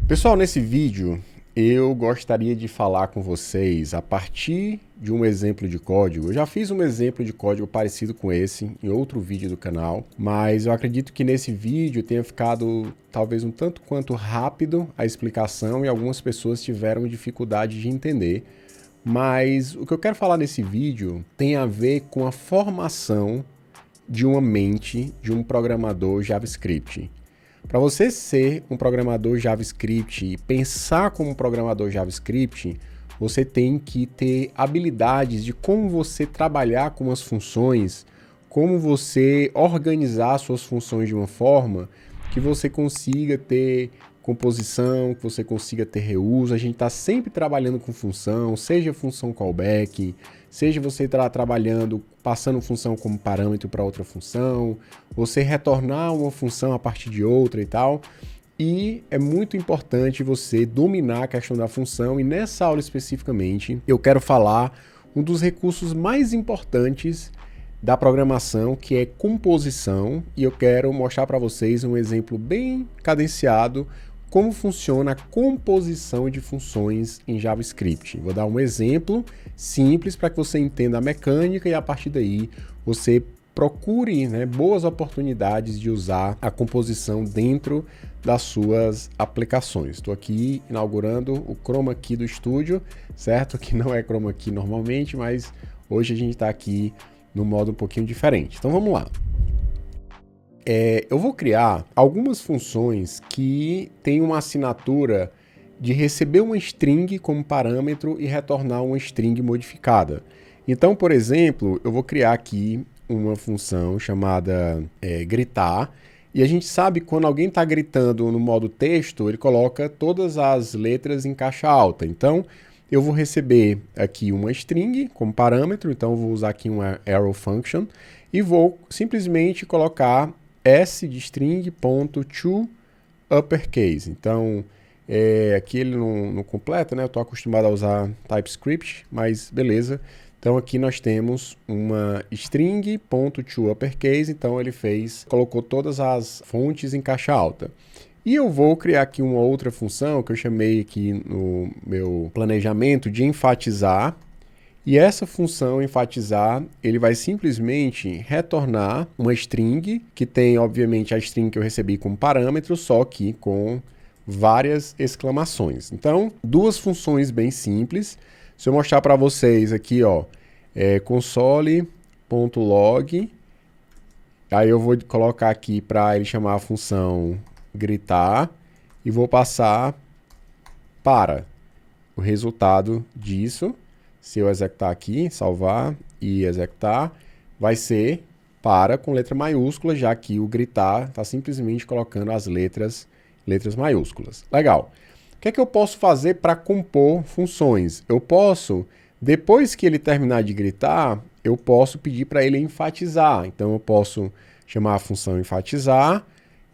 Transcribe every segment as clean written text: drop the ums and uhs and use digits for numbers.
Pessoal, nesse vídeo eu gostaria de falar com vocês a partir de um exemplo de código. Eu já fiz um exemplo de código parecido com esse em outro vídeo do canal, mas eu acredito que nesse vídeo tenha ficado talvez um tanto quanto rápido a explicação e algumas pessoas tiveram dificuldade de entender. Mas o que eu quero falar nesse vídeo tem a ver com a formação de uma mente de um programador JavaScript. Para você ser um programador JavaScript e pensar como um programador JavaScript, você tem que ter habilidades de como você trabalhar com as funções, como você organizar suas funções de uma forma que você consiga ter composição, que você consiga ter reuso. A gente está sempre trabalhando com função, seja função callback, seja você trabalhando, passando função como parâmetro para outra função, você retornar uma função a partir de outra e tal. E é muito importante você dominar a questão da função, e nessa aula especificamente eu quero falar um dos recursos mais importantes da programação, que é composição, e eu quero mostrar para vocês um exemplo bem cadenciado como funciona a composição de funções em JavaScript. Vou dar um exemplo simples para que você entenda a mecânica e a partir daí você procure boas oportunidades de usar a composição dentro das suas aplicações. Estou aqui inaugurando o Chroma Key do estúdio, certo? Que não é Chroma Key normalmente, mas hoje a gente está aqui no modo um pouquinho diferente. Então vamos lá. Eu vou criar algumas funções que têm uma assinatura de receber uma string como parâmetro e retornar uma string modificada. Então, por exemplo, eu vou criar aqui uma função chamada gritar, e a gente sabe que quando alguém está gritando no modo texto, ele coloca todas as letras em caixa alta. Então, eu vou receber aqui uma string como parâmetro, então eu vou usar aqui uma arrow function, e vou simplesmente colocar s de string ponto to uppercase. Então, aqui ele não completa, né? Eu estou acostumado a usar TypeScript, mas beleza. Então aqui nós temos uma string ponto to uppercase, então ele colocou todas as fontes em caixa alta. E eu vou criar aqui uma outra função que eu chamei aqui no meu planejamento de enfatizar. E essa função enfatizar, ele vai simplesmente retornar uma string, que tem obviamente a string que eu recebi como parâmetro, só que com várias exclamações. Então, duas funções bem simples. Se eu mostrar para vocês aqui, ó, console.log, aí eu vou colocar aqui para ele chamar a função gritar e vou passar para o resultado disso. Se eu executar aqui, salvar e executar, vai ser para com letra maiúscula, já que o gritar está simplesmente colocando as letras maiúsculas. Legal. O que é que eu posso fazer para compor funções? Eu posso, depois que ele terminar de gritar, eu posso pedir para ele enfatizar. Então eu posso chamar a função enfatizar,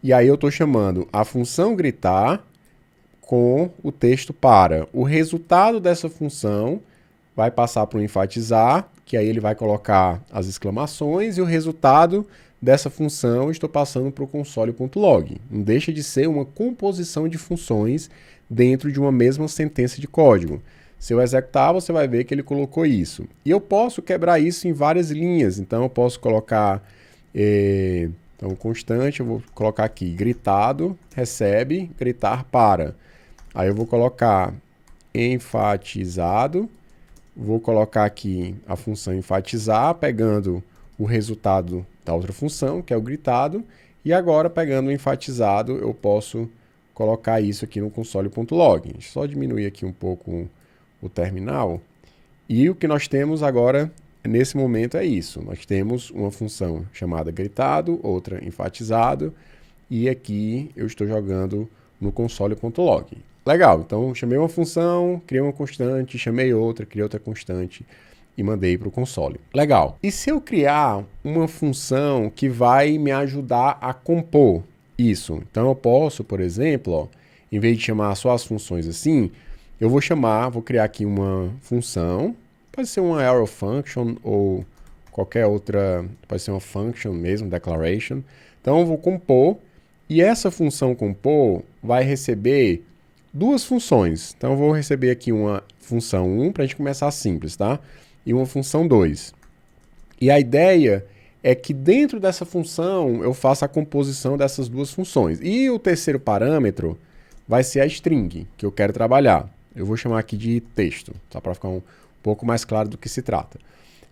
e aí eu estou chamando a função gritar com o texto para. O resultado dessa função vai passar para o enfatizar, que aí ele vai colocar as exclamações, e o resultado dessa função estou passando para o console.log. Não deixa de ser uma composição de funções dentro de uma mesma sentença de código. Se eu executar, você vai ver que ele colocou isso. E eu posso quebrar isso em várias linhas. Então eu posso colocar então constante, eu vou colocar aqui gritado, recebe, gritar para. Aí eu vou colocar enfatizado, vou colocar aqui a função enfatizar, pegando o resultado da outra função, que é o gritado, e agora pegando o enfatizado, eu posso colocar isso aqui no console.log. Deixa eu só diminuir aqui um pouco o terminal. E o que nós temos agora, nesse momento, é isso. Nós temos uma função chamada gritado, outra enfatizado, e aqui eu estou jogando no console.log. Legal, então chamei uma função, criei uma constante, chamei outra, criei outra constante e mandei para o console. Legal. E se eu criar uma função que vai me ajudar a compor isso? Então eu posso, por exemplo, ó, em vez de chamar só as funções assim, eu vou criar aqui uma função, pode ser uma arrow function ou qualquer outra, pode ser uma function mesmo, declaration. Então eu vou compor, e essa função compor vai receber duas funções. Então, eu vou receber aqui uma função 1 para a gente começar simples, tá? E uma função 2. E a ideia é que dentro dessa função eu faça a composição dessas duas funções. E o terceiro parâmetro vai ser a string, que eu quero trabalhar. Eu vou chamar aqui de texto, só para ficar um pouco mais claro do que se trata.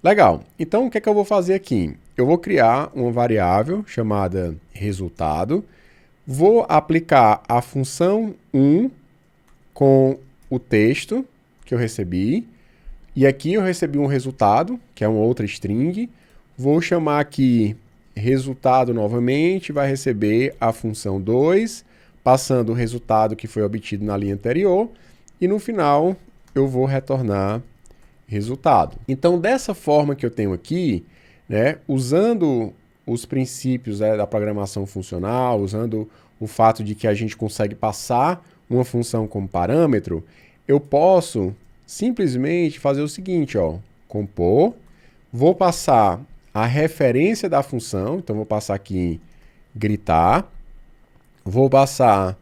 Legal, então o que é que eu vou fazer aqui? Eu vou criar uma variável chamada resultado, vou aplicar a função 1 com o texto que eu recebi, e aqui eu recebi um resultado, que é uma outra string, vou chamar aqui resultado novamente, vai receber a função 2, passando o resultado que foi obtido na linha anterior, e no final eu vou retornar resultado. Então, dessa forma que eu tenho aqui, né, usando os princípios da programação funcional, usando o fato de que a gente consegue passar uma função como parâmetro, eu posso simplesmente fazer o seguinte, ó, compor, vou passar a referência da função, então vou passar aqui gritar, vou passar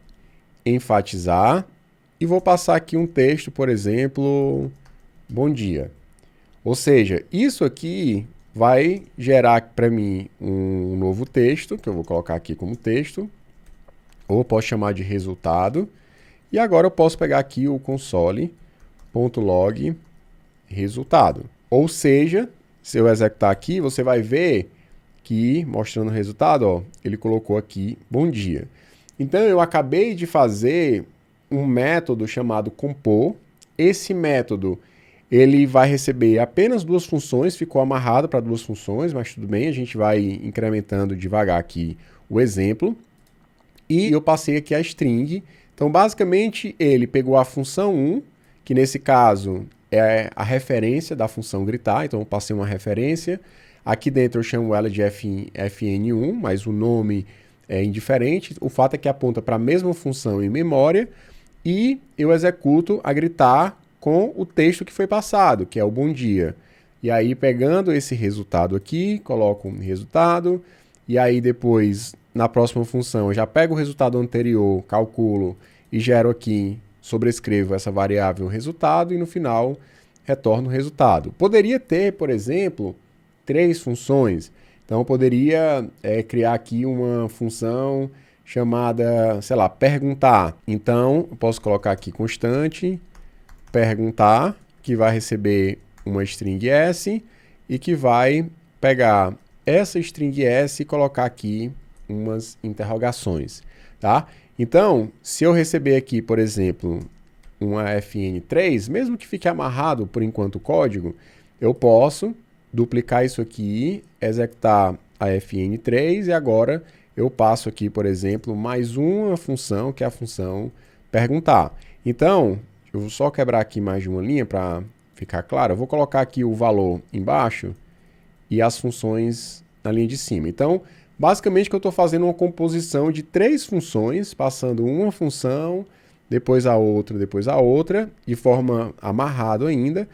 enfatizar e vou passar aqui um texto, por exemplo, bom dia. Ou seja, isso aqui vai gerar para mim um novo texto, que eu vou colocar aqui como texto, ou posso chamar de resultado. E agora eu posso pegar aqui o console.log resultado. Ou seja, se eu executar aqui, você vai ver que, mostrando o resultado, ó, ele colocou aqui bom dia. Então, eu acabei de fazer um método chamado compor. Esse método ele vai receber apenas duas funções, ficou amarrado para duas funções, mas tudo bem, a gente vai incrementando devagar aqui o exemplo. E eu passei aqui a string. Então, basicamente, ele pegou a função 1, que nesse caso é a referência da função gritar, então eu passei uma referência. Aqui dentro eu chamo ela de fn1, mas o nome é indiferente. O fato é que aponta para a mesma função em memória e eu executo a gritar com o texto que foi passado, que é o bom dia. E aí, pegando esse resultado aqui, coloco um resultado, e aí depois, na próxima função, eu já pego o resultado anterior, calculo e gero aqui, sobrescrevo essa variável resultado e no final retorno o resultado. Poderia ter, por exemplo, 3 funções. Então, eu poderia criar aqui uma função chamada, sei lá, perguntar. Então, eu posso colocar aqui constante, perguntar, que vai receber uma string S e que vai pegar essa string S e colocar aqui umas interrogações, tá? Então, se eu receber aqui, por exemplo, uma fn3, mesmo que fique amarrado por enquanto o código, eu posso duplicar isso aqui, executar a fn3 e agora eu passo aqui, por exemplo, mais uma função, que é a função perguntar. Então, eu vou só quebrar aqui mais de uma linha para ficar claro. Eu vou colocar aqui o valor embaixo e as funções na linha de cima. Então, basicamente que eu estou fazendo uma composição de 3 funções, passando uma função, depois a outra, de forma amarrado ainda.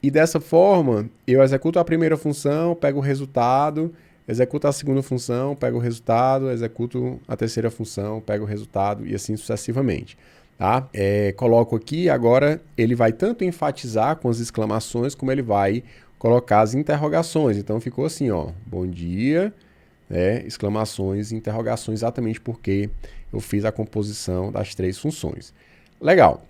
E dessa forma, eu executo a primeira função, pego o resultado, executo a segunda função, pego o resultado, executo a terceira função, pego o resultado e assim sucessivamente. Tá? Coloco aqui, agora ele vai tanto enfatizar com as exclamações, como ele vai colocar as interrogações. Então ficou assim, ó, bom dia, exclamações, interrogações, exatamente porque eu fiz a composição das 3 funções. Legal.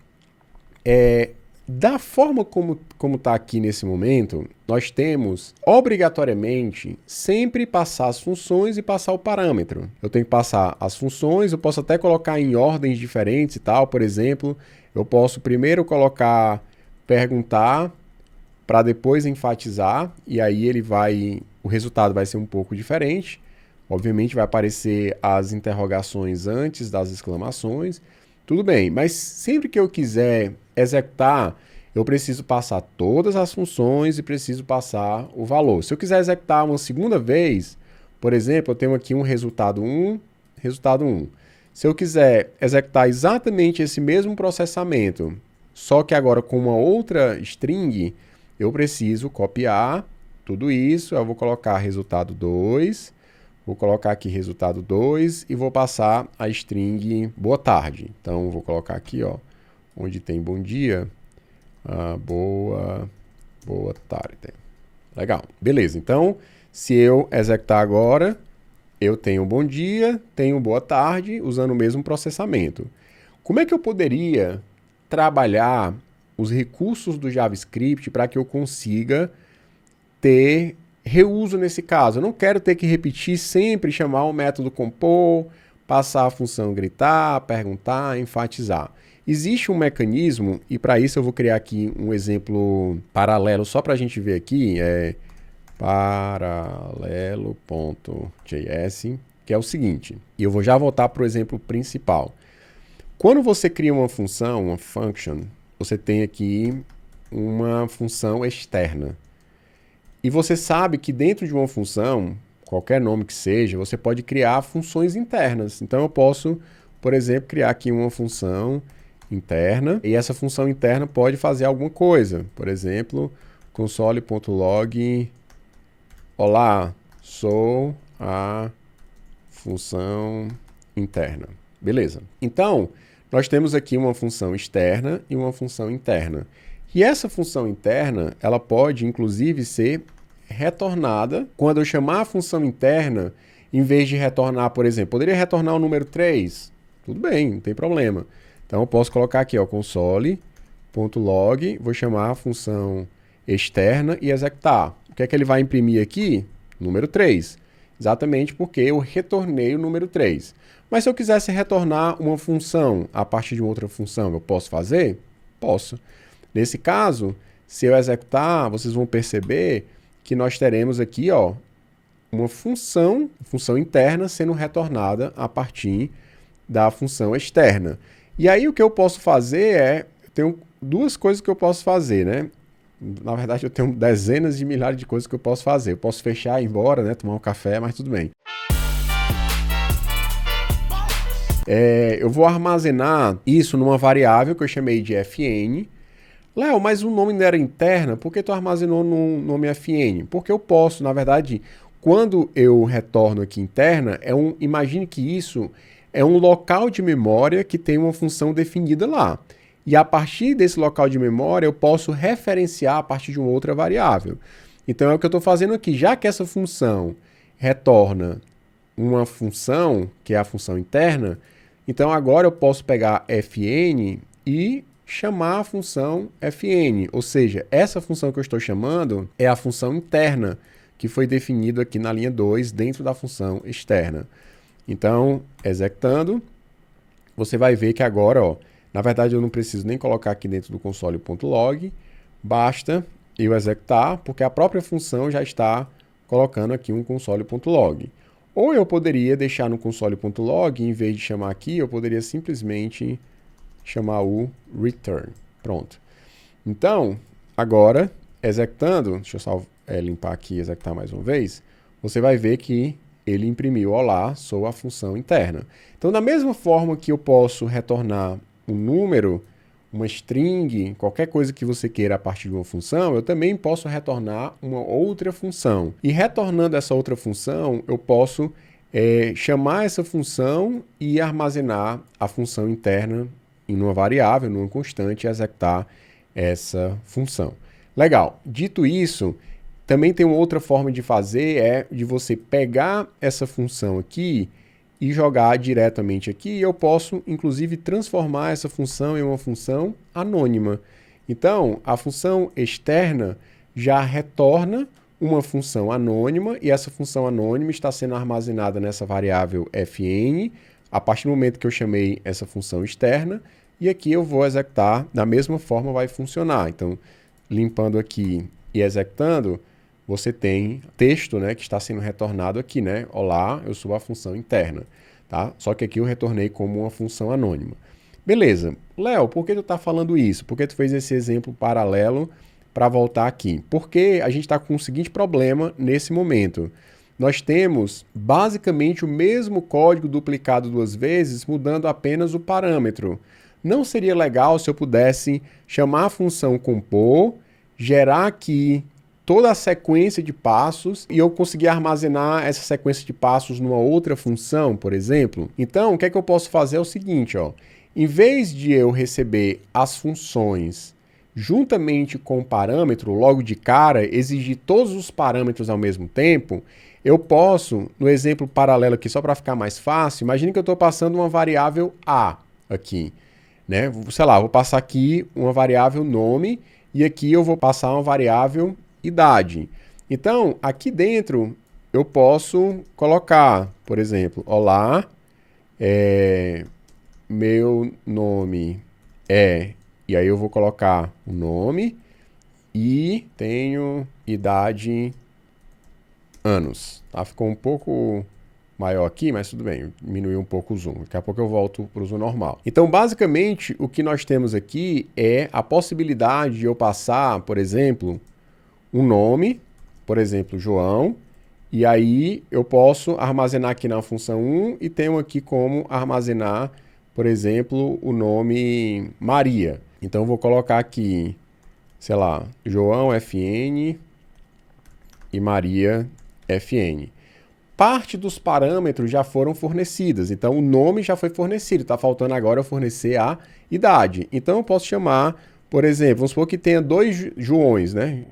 Da forma como está aqui nesse momento, nós temos obrigatoriamente sempre passar as funções e passar o parâmetro. Eu tenho que passar as funções, eu posso até colocar em ordens diferentes e tal. Por exemplo, eu posso primeiro colocar perguntar para depois enfatizar e aí o resultado vai ser um pouco diferente. Obviamente vai aparecer as interrogações antes das exclamações. Tudo bem, mas sempre que eu quiser executar, eu preciso passar todas as funções e preciso passar o valor. Se eu quiser executar uma segunda vez, por exemplo, eu tenho aqui um resultado 1, resultado 1. Se eu quiser executar exatamente esse mesmo processamento, só que agora com uma outra string, eu preciso copiar tudo isso, eu vou colocar resultado 2, vou colocar aqui resultado 2 e vou passar a string boa tarde. Então, vou colocar aqui, ó, onde tem bom dia, boa tarde. Legal, beleza. Então, se eu executar agora, eu tenho bom dia, tenho boa tarde, usando o mesmo processamento. Como é que eu poderia trabalhar os recursos do JavaScript para que eu consiga ter reuso nesse caso? Eu não quero ter que repetir sempre, chamar o método compor, passar a função gritar, perguntar, enfatizar. Existe um mecanismo, e para isso eu vou criar aqui um exemplo paralelo só para a gente ver aqui, paralelo.js, que é o seguinte, e eu vou já voltar para o exemplo principal. Quando você cria uma função, uma function, você tem aqui uma função externa. E você sabe que dentro de uma função, qualquer nome que seja, você pode criar funções internas. Então eu posso, por exemplo, criar aqui uma função interna, e essa função interna pode fazer alguma coisa. Por exemplo, console.log, olá, sou a função interna. Beleza. Então, nós temos aqui uma função externa e uma função interna. E essa função interna, ela pode, inclusive, ser retornada quando eu chamar a função interna, em vez de retornar, por exemplo, poderia retornar o número 3. Tudo bem, não tem problema. Então, eu posso colocar aqui, ó, console.log, vou chamar a função externa e executar. O que é que ele vai imprimir aqui? Número 3. Exatamente porque eu retornei o número 3. Mas se eu quisesse retornar uma função a partir de outra função, eu posso fazer? Posso. Nesse caso, se eu executar, vocês vão perceber que nós teremos aqui, ó, uma função interna sendo retornada a partir da função externa. E aí o que eu posso fazer tenho duas coisas que eu posso fazer, né? Na verdade, eu tenho dezenas de milhares de coisas que eu posso fazer. Eu posso fechar, ir embora, né? Tomar um café, mas tudo bem. Eu vou armazenar isso numa variável que eu chamei de fn. Léo, mas o nome não era interna, por que tu armazenou no nome fn? Porque eu posso, na verdade, quando eu retorno aqui interna, imagine que isso é um local de memória que tem uma função definida lá. E a partir desse local de memória, eu posso referenciar a partir de uma outra variável. Então é o que eu estou fazendo aqui. Já que essa função retorna uma função, que é a função interna, então agora eu posso pegar fn e chamar a função fn. Ou seja, essa função que eu estou chamando é a função interna, que foi definida aqui na linha 2, dentro da função externa. Então, executando, você vai ver que agora, ó, na verdade eu não preciso nem colocar aqui dentro do console.log, basta eu executar, porque a própria função já está colocando aqui um console.log. Ou eu poderia deixar no console.log, em vez de chamar aqui, eu poderia simplesmente chamar o return. Pronto. Então, agora, executando, deixa eu só limpar aqui e executar mais uma vez, você vai ver que ele imprimiu, olá, sou a função interna. Então, da mesma forma que eu posso retornar um número, uma string, qualquer coisa que você queira a partir de uma função, eu também posso retornar uma outra função. E retornando essa outra função, eu posso chamar essa função e armazenar a função interna em uma variável, numa constante, e executar essa função. Legal. Dito isso, também tem uma outra forma de fazer, de você pegar essa função aqui e jogar diretamente aqui. Eu posso, inclusive, transformar essa função em uma função anônima. Então, a função externa já retorna uma função anônima e essa função anônima está sendo armazenada nessa variável fn a partir do momento que eu chamei essa função externa, e aqui eu vou executar, da mesma forma vai funcionar. Então, limpando aqui e executando, você tem texto, né, que está sendo retornado aqui, né? Olá, eu sou a função interna, tá? Só que aqui eu retornei como uma função anônima. Beleza. Léo, por que tu está falando isso? Por que tu fez esse exemplo paralelo para voltar aqui? Porque a gente está com o seguinte problema nesse momento. Nós temos basicamente o mesmo código duplicado duas vezes, mudando apenas o parâmetro. Não seria legal se eu pudesse chamar a função compor, gerar aqui toda a sequência de passos e eu conseguir armazenar essa sequência de passos numa outra função, por exemplo? Então, o que é que eu posso fazer é o seguinte, ó. Em vez de eu receber as funções juntamente com o parâmetro, logo de cara, exigir todos os parâmetros ao mesmo tempo, eu posso, no exemplo paralelo aqui, só para ficar mais fácil, imagine que eu estou passando uma variável A aqui, né? Sei lá, vou passar aqui uma variável nome e aqui eu vou passar uma variável idade. Então, aqui dentro eu posso colocar, por exemplo, olá, meu nome é, e aí eu vou colocar o nome e tenho idade anos, tá? Ficou um pouco maior aqui, mas tudo bem, diminuiu um pouco o zoom. Daqui a pouco eu volto para o zoom normal. Então, basicamente, o que nós temos aqui é a possibilidade de eu passar, por exemplo, um nome, por exemplo, João, e aí eu posso armazenar aqui na função 1 e tenho aqui como armazenar, por exemplo, o nome Maria. Então, eu vou colocar aqui, sei lá, João FN e Maria FN. Parte dos parâmetros já foram fornecidas, então o nome já foi fornecido, está faltando agora eu fornecer a idade. Então eu posso chamar, por exemplo, vamos supor que tenha 2 Joões, né?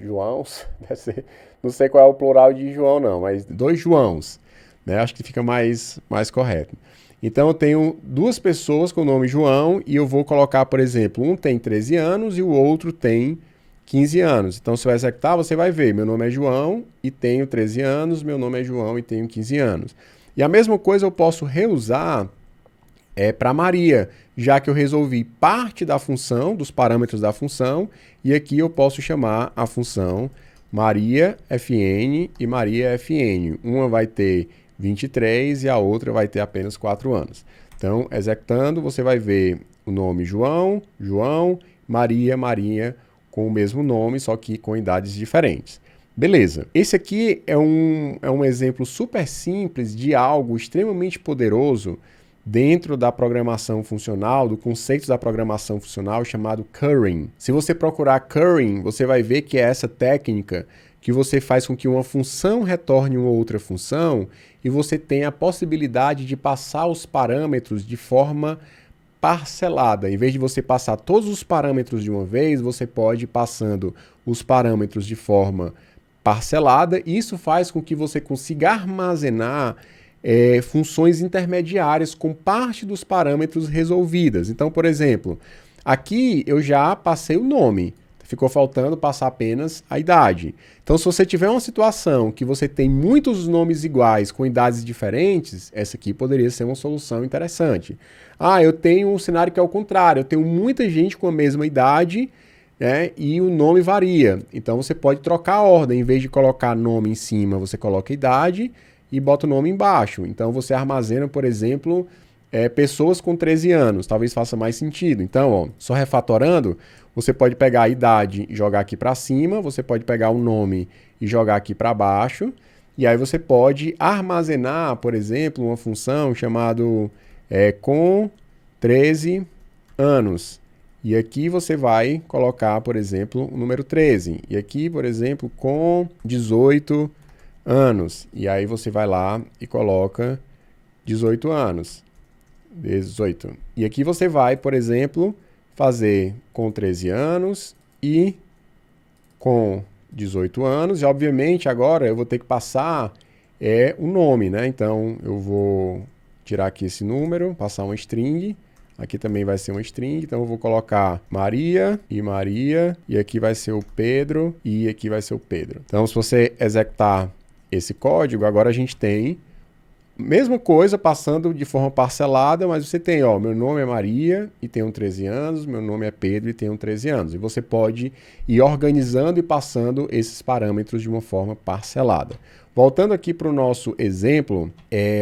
Joãos, deve ser, não sei qual é o plural de João não, mas 2 Joãos, né? Acho que fica mais correto. Então eu tenho 2 pessoas com o nome João e eu vou colocar, por exemplo, um tem 13 anos e o outro tem 15 anos. Então, se eu executar, você vai ver, meu nome é João e tenho 13 anos, meu nome é João e tenho 15 anos. E a mesma coisa eu posso reusar para Maria, já que eu resolvi parte da função, dos parâmetros da função, e aqui eu posso chamar a função Maria FN e Maria FN. Uma vai ter 23 e a outra vai ter apenas 4 anos. Então, executando, você vai ver o nome João, João, Maria, Maria, com o mesmo nome, só que com idades diferentes. Beleza. Esse aqui é um exemplo super simples de algo extremamente poderoso dentro da programação funcional, do conceito da programação funcional chamado currying. Se você procurar currying, você vai ver que é essa técnica que você faz com que uma função retorne uma outra função e você tem a possibilidade de passar os parâmetros de forma parcelada. Em vez de você passar todos os parâmetros de uma vez, você pode ir passando os parâmetros de forma parcelada. Isso faz com que você consiga armazenar funções intermediárias com parte dos parâmetros resolvidas. Então, por exemplo, aqui eu já passei o nome. Ficou faltando passar apenas a idade. Então, se você tiver uma situação que você tem muitos nomes iguais com idades diferentes, essa aqui poderia ser uma solução interessante. Ah, eu tenho um cenário que é o contrário. Eu tenho muita gente com a mesma idade, né, e o nome varia. Então, você pode trocar a ordem. Em vez de colocar nome em cima, você coloca idade e bota o nome embaixo. Então, você armazena, por exemplo, pessoas com 13 anos. Talvez faça mais sentido. Então, ó, só refatorando, você pode pegar a idade e jogar aqui para cima, você pode pegar o nome e jogar aqui para baixo, e aí você pode armazenar, por exemplo, uma função chamada com 13 anos. E aqui você vai colocar, por exemplo, o número 13. E aqui, por exemplo, com 18 anos. E aí você vai lá e coloca 18 anos. 18. E aqui você vai, por exemplo, fazer com 13 anos e com 18 anos. E, obviamente, agora eu vou ter que passar o nome, né? Então, eu vou tirar aqui esse número, passar uma string. Aqui também vai ser uma string, então eu vou colocar Maria, e aqui vai ser o Pedro, e aqui vai ser o Pedro. Então, se você executar esse código, agora a gente tem mesma coisa, passando de forma parcelada, mas você tem, ó, meu nome é Maria e tenho 13 anos, meu nome é Pedro e tenho 13 anos. E você pode ir organizando e passando esses parâmetros de uma forma parcelada. Voltando aqui para o nosso exemplo,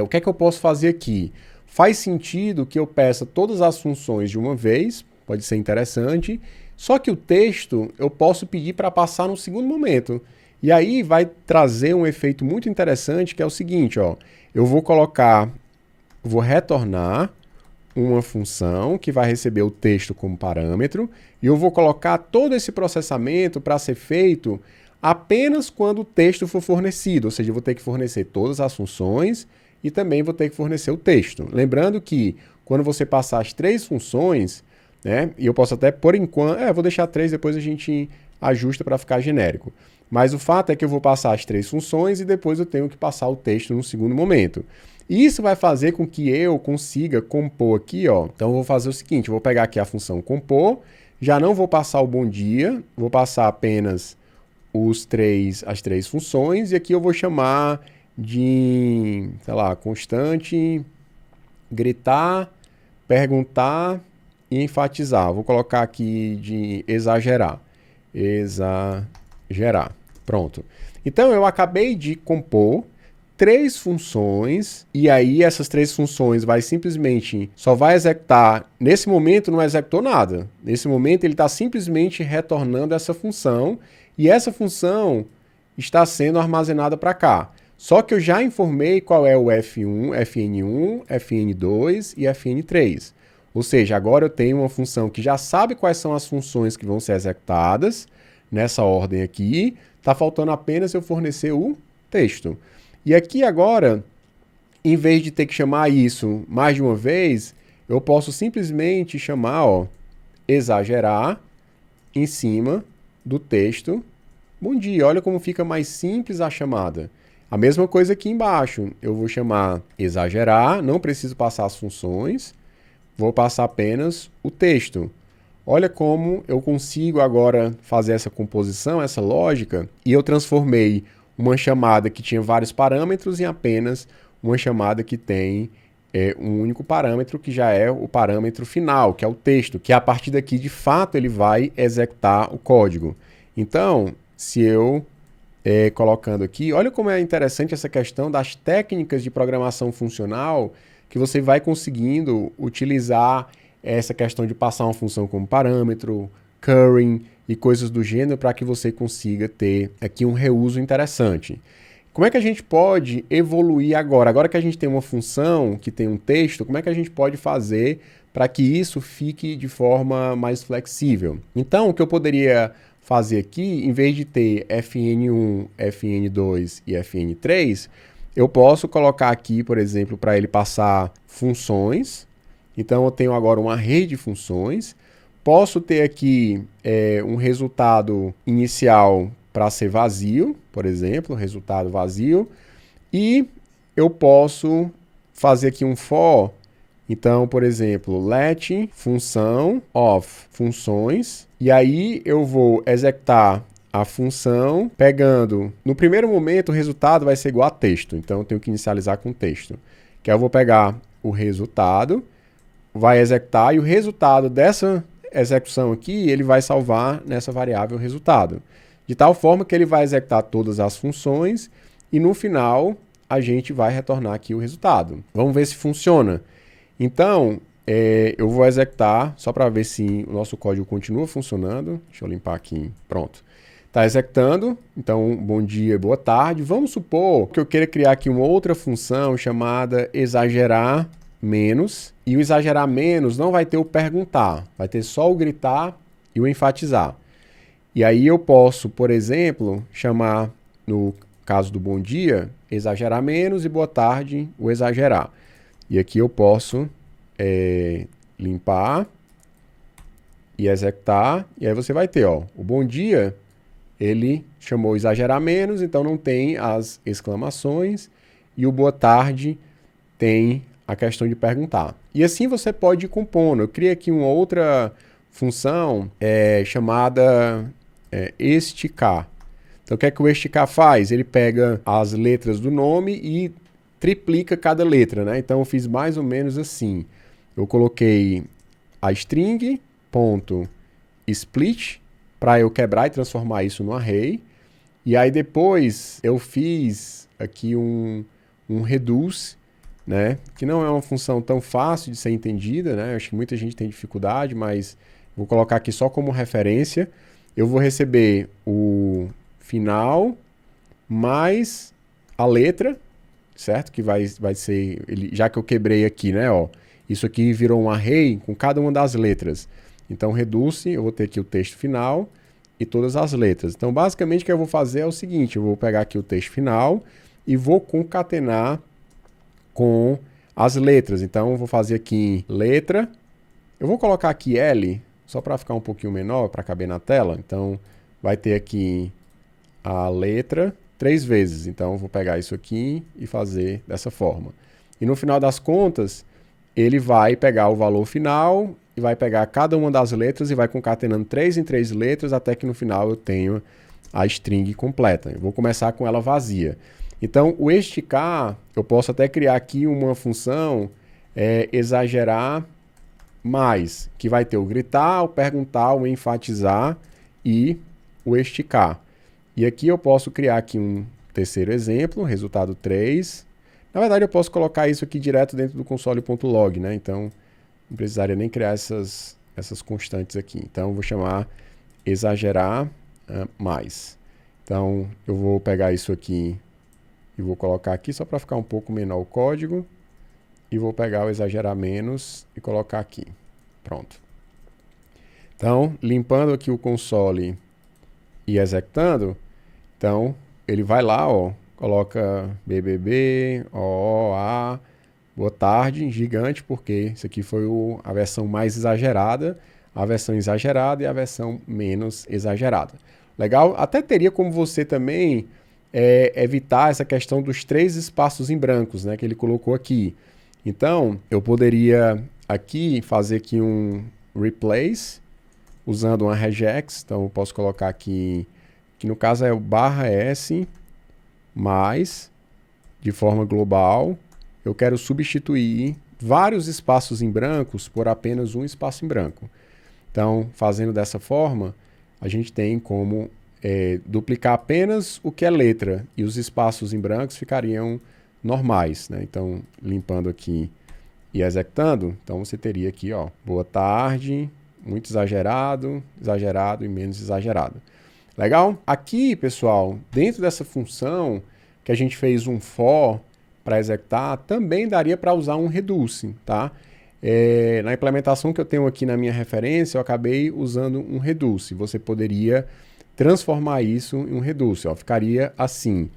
o que é que eu posso fazer aqui? Faz sentido que eu peça todas as funções de uma vez, pode ser interessante, só que o texto eu posso pedir para passar no segundo momento. E aí vai trazer um efeito muito interessante, que é o seguinte, ó, eu vou retornar uma função que vai receber o texto como parâmetro e eu vou colocar todo esse processamento para ser feito apenas quando o texto for fornecido, ou seja, eu vou ter que fornecer todas as funções e também vou ter que fornecer o texto. Lembrando que quando você passar as 3 funções, né? E eu posso até, por enquanto, vou deixar 3, depois a gente ajusta para ficar genérico. Mas o fato é que eu vou passar as 3 funções e depois eu tenho que passar o texto no segundo momento. E isso vai fazer com que eu consiga compor aqui, ó. Então eu vou fazer o seguinte, eu vou pegar aqui a função compor, já não vou passar o bom dia, vou passar apenas as 3 funções, e aqui eu vou chamar de, sei lá, constante, gritar, perguntar e enfatizar. Vou colocar aqui de exagerar. Exagerar. Pronto. Então eu acabei de compor 3 funções, e aí essas 3 funções só vai executar, nesse momento não executou nada. Nesse momento ele está simplesmente retornando essa função, e essa função está sendo armazenada para cá. Só que eu já informei qual é o F1, Fn1, Fn2 e Fn3. Ou seja, agora eu tenho uma função que já sabe quais são as funções que vão ser executadas, nessa ordem aqui. Está faltando apenas eu fornecer o texto. E aqui agora, em vez de ter que chamar isso mais de uma vez, eu posso simplesmente chamar, ó, exagerar em cima do texto. Bom dia, olha como fica mais simples a chamada. A mesma coisa aqui embaixo, eu vou chamar exagerar, não preciso passar as funções, vou passar apenas o texto. Olha como eu consigo agora fazer essa composição, essa lógica, e eu transformei uma chamada que tinha vários parâmetros em apenas uma chamada que tem um único parâmetro, que já é o parâmetro final, que é o texto, que a partir daqui, de fato, ele vai executar o código. Então, se eu colocando aqui, olha como é interessante essa questão das técnicas de programação funcional, que você vai conseguindo utilizar essa questão de passar uma função como parâmetro, currying e coisas do gênero, para que você consiga ter aqui um reuso interessante. Como é que a gente pode evoluir agora? Agora que a gente tem uma função que tem um texto, como é que a gente pode fazer para que isso fique de forma mais flexível? Então, o que eu poderia fazer aqui, em vez de ter Fn1, Fn2 e Fn3, eu posso colocar aqui, por exemplo, para ele passar funções. Então, eu tenho agora uma rede de funções. Posso ter aqui um resultado inicial para ser vazio, por exemplo, resultado vazio. E eu posso fazer aqui um for. Então, por exemplo, let função of funções. E aí eu vou executar a função pegando... No primeiro momento, o resultado vai ser igual a texto. Então, eu tenho que inicializar com texto. Que aí eu vou pegar o resultado, vai executar, e o resultado dessa execução aqui, ele vai salvar nessa variável resultado. De tal forma que ele vai executar todas as funções e no final a gente vai retornar aqui o resultado. Vamos ver se funciona. Então, eu vou executar só para ver se o nosso código continua funcionando. Deixa eu limpar aqui. Pronto. Está executando. Então, bom dia, boa tarde. Vamos supor que eu queira criar aqui uma outra função chamada exagerar menos, e o exagerar menos não vai ter o perguntar, vai ter só o gritar e o enfatizar. E aí eu posso, por exemplo, chamar, no caso do bom dia, exagerar menos, e boa tarde, o exagerar. E aqui eu posso limpar e executar, e aí você vai ter, ó, o bom dia, ele chamou exagerar menos, então não tem as exclamações, e o boa tarde tem a questão de perguntar. E assim você pode ir compondo. Eu criei aqui uma outra função chamada esticar. Então o que é que o esticar faz? Ele pega as letras do nome e triplica cada letra, né? Então eu fiz mais ou menos assim. Eu coloquei a string, ponto, split, para eu quebrar e transformar isso no array. E aí depois eu fiz aqui um reduce, né? Que não é uma função tão fácil de ser entendida, né? Acho que muita gente tem dificuldade, mas vou colocar aqui só como referência. Eu vou receber o final mais a letra, certo? Que vai ser, já que eu quebrei aqui, né? Ó, isso aqui virou um array com cada uma das letras. Então, reduce, eu vou ter aqui o texto final e todas as letras. Então, basicamente, o que eu vou fazer é o seguinte, eu vou pegar aqui o texto final e vou concatenar com as letras. Então, eu vou fazer aqui letra. Eu vou colocar aqui L, só para ficar um pouquinho menor, para caber na tela. Então, vai ter aqui a letra 3 vezes. Então, eu vou pegar isso aqui e fazer dessa forma. E no final das contas, ele vai pegar o valor final e vai pegar cada uma das letras e vai concatenando 3 em 3 letras até que no final eu tenho a string completa. Eu vou começar com ela vazia. Então, o esticar, eu posso até criar aqui uma função exagerar mais, que vai ter o gritar, o perguntar, o enfatizar e o esticar. E aqui eu posso criar aqui um terceiro exemplo, resultado 3. Na verdade, eu posso colocar isso aqui direto dentro do console.log, né? Então, não precisaria nem criar essas constantes aqui. Então, eu vou chamar exagerar mais. Então, eu vou pegar isso aqui e vou colocar aqui só para ficar um pouco menor o código. E vou pegar o exagerar menos e colocar aqui. Pronto. Então, limpando aqui o console e executando, então, ele vai lá, ó, coloca BBB, OOA, boa tarde, gigante, porque isso aqui foi a versão mais exagerada, a versão exagerada e a versão menos exagerada. Legal? Até teria como você também evitar essa questão dos 3 espaços em brancos, né, que ele colocou aqui. Então, eu poderia aqui fazer aqui um replace, usando uma regex. Então, eu posso colocar aqui, que no caso é o /s, mais, de forma global, eu quero substituir vários espaços em brancos por apenas um espaço em branco. Então, fazendo dessa forma, a gente tem como duplicar apenas o que é letra, e os espaços em brancos ficariam normais, né? Então, limpando aqui e executando, então você teria aqui, ó, boa tarde, muito exagerado, exagerado e menos exagerado. Legal? Aqui, pessoal, dentro dessa função que a gente fez um for para executar, também daria para usar um reduce, tá? Na implementação que eu tenho aqui na minha referência, eu acabei usando um reduce. Você poderia transformar isso em um reduce, ó, ficaria assim.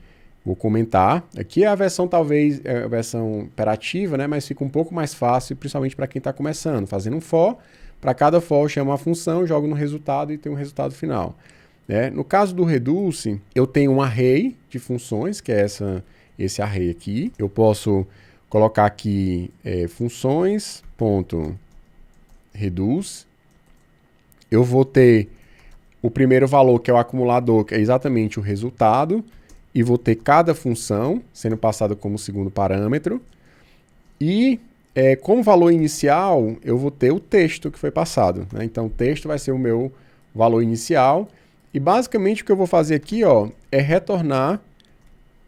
Vou comentar. Aqui é a versão, talvez, a versão imperativa, né? Mas fica um pouco mais fácil, principalmente para quem está começando. Fazendo um for, para cada for eu chamo uma função, jogo no resultado e tem um resultado final. Né? No caso do reduce, eu tenho um array de funções, que é esse array aqui. Eu posso colocar aqui funções.reduce. Eu vou ter o primeiro valor, que é o acumulador, que é exatamente o resultado. E vou ter cada função sendo passada como segundo parâmetro. E como valor inicial, eu vou ter o texto que foi passado. Né? Então, o texto vai ser o meu valor inicial. E basicamente o que eu vou fazer aqui, ó, é retornar,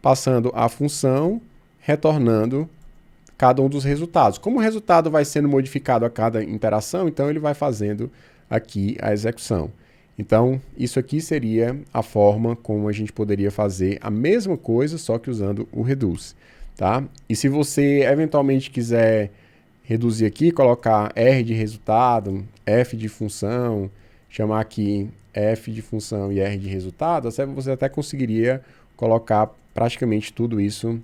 passando a função, retornando cada um dos resultados. Como o resultado vai sendo modificado a cada interação, então ele vai fazendo aqui a execução. Então, isso aqui seria a forma como a gente poderia fazer a mesma coisa, só que usando o reduce, tá? E se você eventualmente quiser reduzir aqui, colocar R de resultado, F de função, chamar aqui F de função e R de resultado, você até conseguiria colocar praticamente tudo isso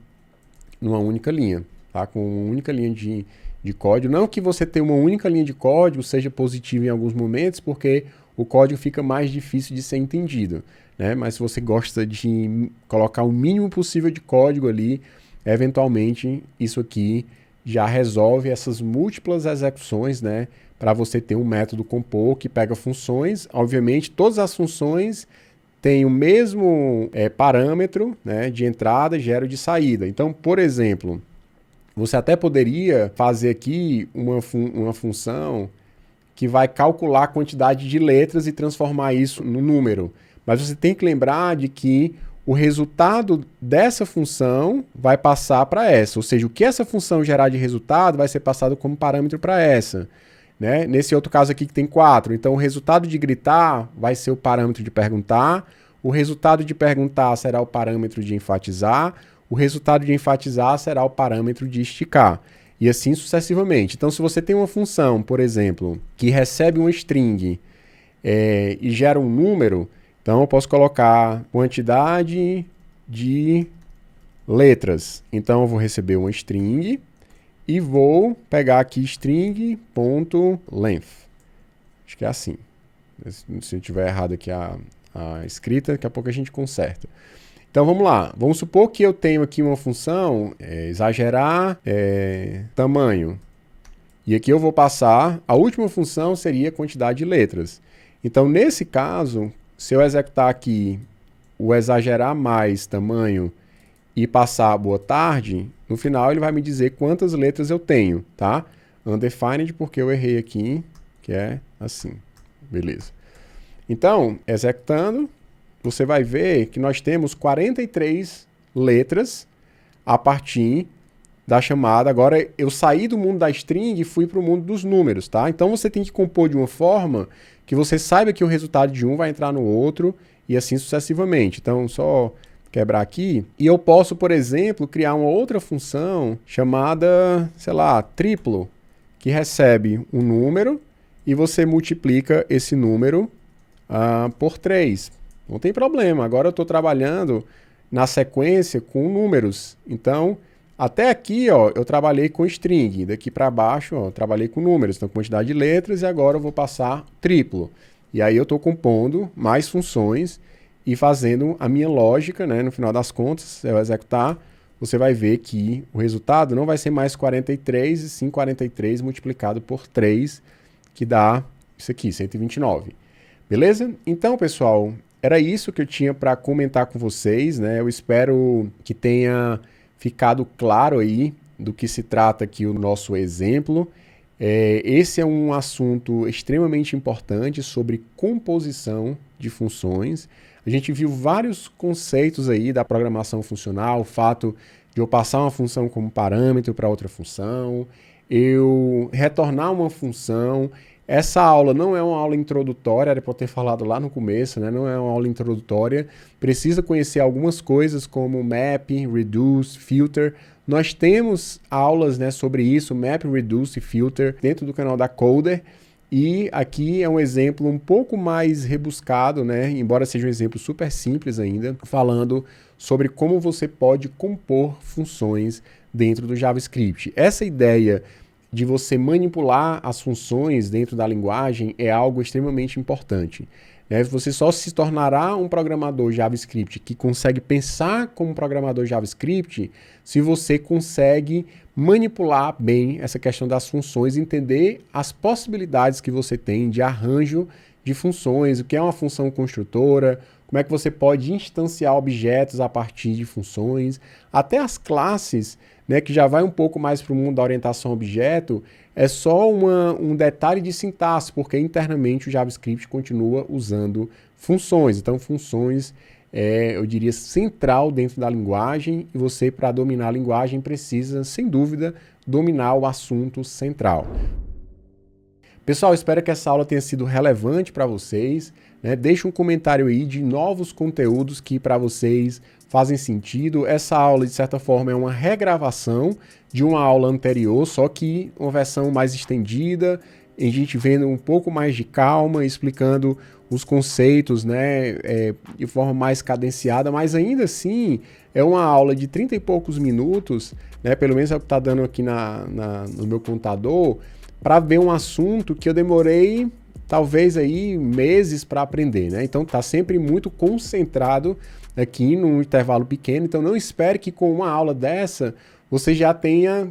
numa única linha, tá? Com uma única linha de código. Não que você tenha uma única linha de código seja positivo em alguns momentos, porque o código fica mais difícil de ser entendido, né? Mas se você gosta de colocar o mínimo possível de código ali, eventualmente isso aqui já resolve essas múltiplas execuções, né? Para você ter um método compor que pega funções. Obviamente, todas as funções têm o mesmo parâmetro, né, de entrada e de saída. Então, por exemplo, você até poderia fazer aqui uma função que vai calcular a quantidade de letras e transformar isso no número. Mas você tem que lembrar de que o resultado dessa função vai passar para essa. Ou seja, o que essa função gerar de resultado vai ser passado como parâmetro para essa. Né? Nesse outro caso aqui que tem 4. Então, o resultado de gritar vai ser o parâmetro de perguntar. O resultado de perguntar será o parâmetro de enfatizar. O resultado de enfatizar será o parâmetro de esticar. E assim sucessivamente. Então, se você tem uma função, por exemplo, que recebe uma string e gera um número, então eu posso colocar quantidade de letras. Então, eu vou receber uma string e vou pegar aqui string.length. Acho que é assim. Se eu tiver errado aqui a escrita, daqui a pouco a gente conserta. Então vamos lá. Vamos supor que eu tenho aqui uma função, exagerar tamanho. E aqui eu vou passar, a última função seria a quantidade de letras. Então nesse caso, se eu executar aqui o exagerar mais tamanho e passar boa tarde, no final ele vai me dizer quantas letras eu tenho, tá? Undefined, porque eu errei aqui, que é assim. Beleza. Então, executando, você vai ver que nós temos 43 letras a partir da chamada. Agora, eu saí do mundo da string e fui para o mundo dos números, tá? Então, você tem que compor de uma forma que você saiba que o resultado de um vai entrar no outro e assim sucessivamente. Então, só quebrar aqui. E eu posso, por exemplo, criar uma outra função chamada, sei lá, triplo, que recebe um número e você multiplica esse número por 3. Não tem problema. Agora eu estou trabalhando na sequência com números. Então, até aqui, ó, eu trabalhei com string. Daqui para baixo, ó, eu trabalhei com números. Então, quantidade de letras e agora eu vou passar triplo. E aí eu estou compondo mais funções e fazendo a minha lógica, né? No final das contas, se eu executar, você vai ver que o resultado não vai ser mais 43, e sim 43 multiplicado por 3, que dá isso aqui, 129. Beleza? Então, pessoal, era isso que eu tinha para comentar com vocês, né? Eu espero que tenha ficado claro aí do que se trata aqui o nosso exemplo. Esse é um assunto extremamente importante sobre composição de funções. A gente viu vários conceitos aí da programação funcional, o fato de eu passar uma função como parâmetro para outra função, eu retornar uma função. Essa aula não é uma aula introdutória, era para eu ter falado lá no começo, né? Não é uma aula introdutória. Precisa conhecer algumas coisas como map, reduce, filter. Nós temos aulas, né, sobre isso, map, reduce e filter, dentro do canal da Coder. E aqui é um exemplo um pouco mais rebuscado, né? Embora seja um exemplo super simples ainda, falando sobre como você pode compor funções dentro do JavaScript. Essa ideia de você manipular as funções dentro da linguagem é algo extremamente importante. Né? Você só se tornará um programador JavaScript que consegue pensar como um programador JavaScript se você consegue manipular bem essa questão das funções, entender as possibilidades que você tem de arranjo de funções, o que é uma função construtora, como é que você pode instanciar objetos a partir de funções, até as classes, né, que já vai um pouco mais para o mundo da orientação a objeto, é só um detalhe de sintaxe, porque internamente o JavaScript continua usando funções. Então, funções eu diria, central dentro da linguagem, e você, para dominar a linguagem, precisa, sem dúvida, dominar o assunto central. Pessoal, espero que essa aula tenha sido relevante para vocês. Né? Deixe um comentário aí de novos conteúdos que para vocês fazem sentido. Essa aula, de certa forma, é uma regravação de uma aula anterior, só que uma versão mais estendida, a gente vendo um pouco mais de calma, explicando os conceitos, né, de forma mais cadenciada, mas ainda assim é uma aula de 30 e poucos minutos, né, pelo menos é o que está dando aqui no meu computador, para ver um assunto que eu demorei talvez aí meses para aprender, né? Então está sempre muito concentrado aqui num intervalo pequeno, então não espere que com uma aula dessa você já tenha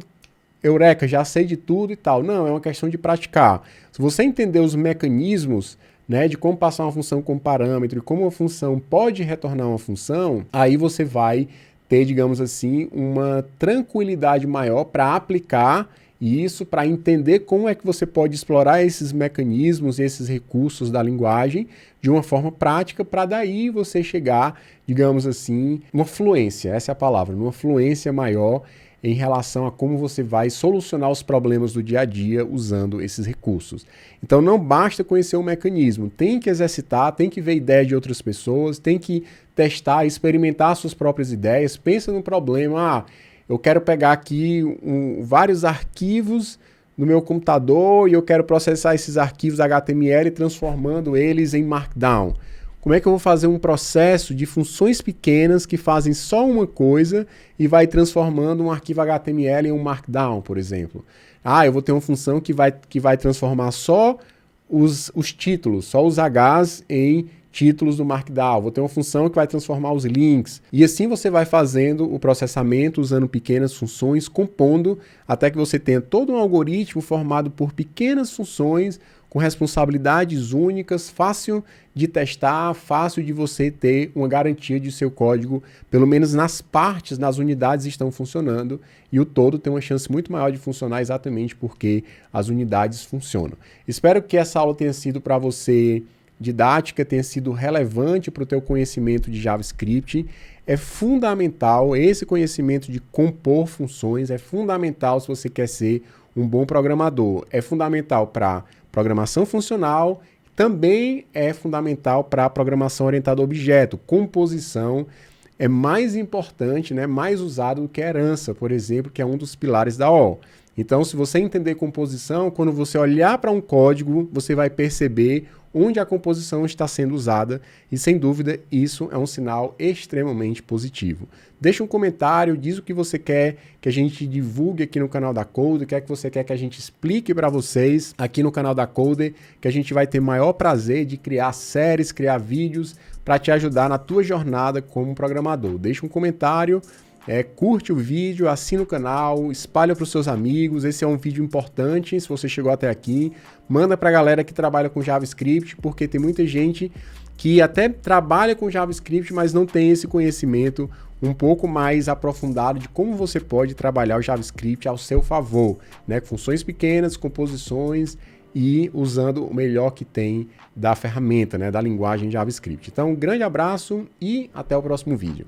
eureka, já sei de tudo e tal. Não, é uma questão de praticar. Se você entender os mecanismos, né, de como passar uma função como parâmetro e como uma função pode retornar uma função, aí você vai ter, digamos assim, uma tranquilidade maior para aplicar isso, para entender como é que você pode explorar esses mecanismos, esses recursos da linguagem de uma forma prática, para daí você chegar, digamos assim, uma fluência, essa é a palavra, uma fluência maior em relação a como você vai solucionar os problemas do dia a dia usando esses recursos. Então não basta conhecer o mecanismo, tem que exercitar, tem que ver ideias de outras pessoas, tem que testar, experimentar suas próprias ideias, pensa no problema, eu quero pegar aqui vários arquivos no meu computador e eu quero processar esses arquivos HTML transformando eles em Markdown. Como é que eu vou fazer um processo de funções pequenas que fazem só uma coisa e vai transformando um arquivo HTML em um Markdown, por exemplo? Ah, eu vou ter uma função que vai transformar só os títulos, só os Hs em títulos do Markdown. Vou ter uma função que vai transformar os links. E assim você vai fazendo o processamento usando pequenas funções, compondo, até que você tenha todo um algoritmo formado por pequenas funções com responsabilidades únicas, fácil de testar, fácil de você ter uma garantia de seu código, pelo menos nas partes, nas unidades estão funcionando, e o todo tem uma chance muito maior de funcionar exatamente porque as unidades funcionam. Espero que essa aula tenha sido para você didática, tenha sido relevante para o teu conhecimento de JavaScript. É fundamental esse conhecimento de compor funções, é fundamental se você quer ser um bom programador, é fundamental para programação funcional, também é fundamental para programação orientada a objeto. Composição é mais importante, né, mais usado do que herança, por exemplo, que é um dos pilares da OO. Então, se você entender composição, quando você olhar para um código, você vai perceber onde a composição está sendo usada e, sem dúvida, isso é um sinal extremamente positivo. Deixa um comentário, diz o que você quer que a gente divulgue aqui no canal da Coder, o que é que você quer que a gente explique para vocês aqui no canal da Coder, que a gente vai ter maior prazer de criar séries, criar vídeos para te ajudar na tua jornada como programador. Deixa um comentário. Curte o vídeo, assina o canal, espalha para os seus amigos. Esse é um vídeo importante, se você chegou até aqui. Manda para a galera que trabalha com JavaScript, porque tem muita gente que até trabalha com JavaScript, mas não tem esse conhecimento um pouco mais aprofundado de como você pode trabalhar o JavaScript ao seu favor, né? Funções pequenas, composições e usando o melhor que tem da ferramenta, né? Da linguagem JavaScript. Então, um grande abraço e até o próximo vídeo.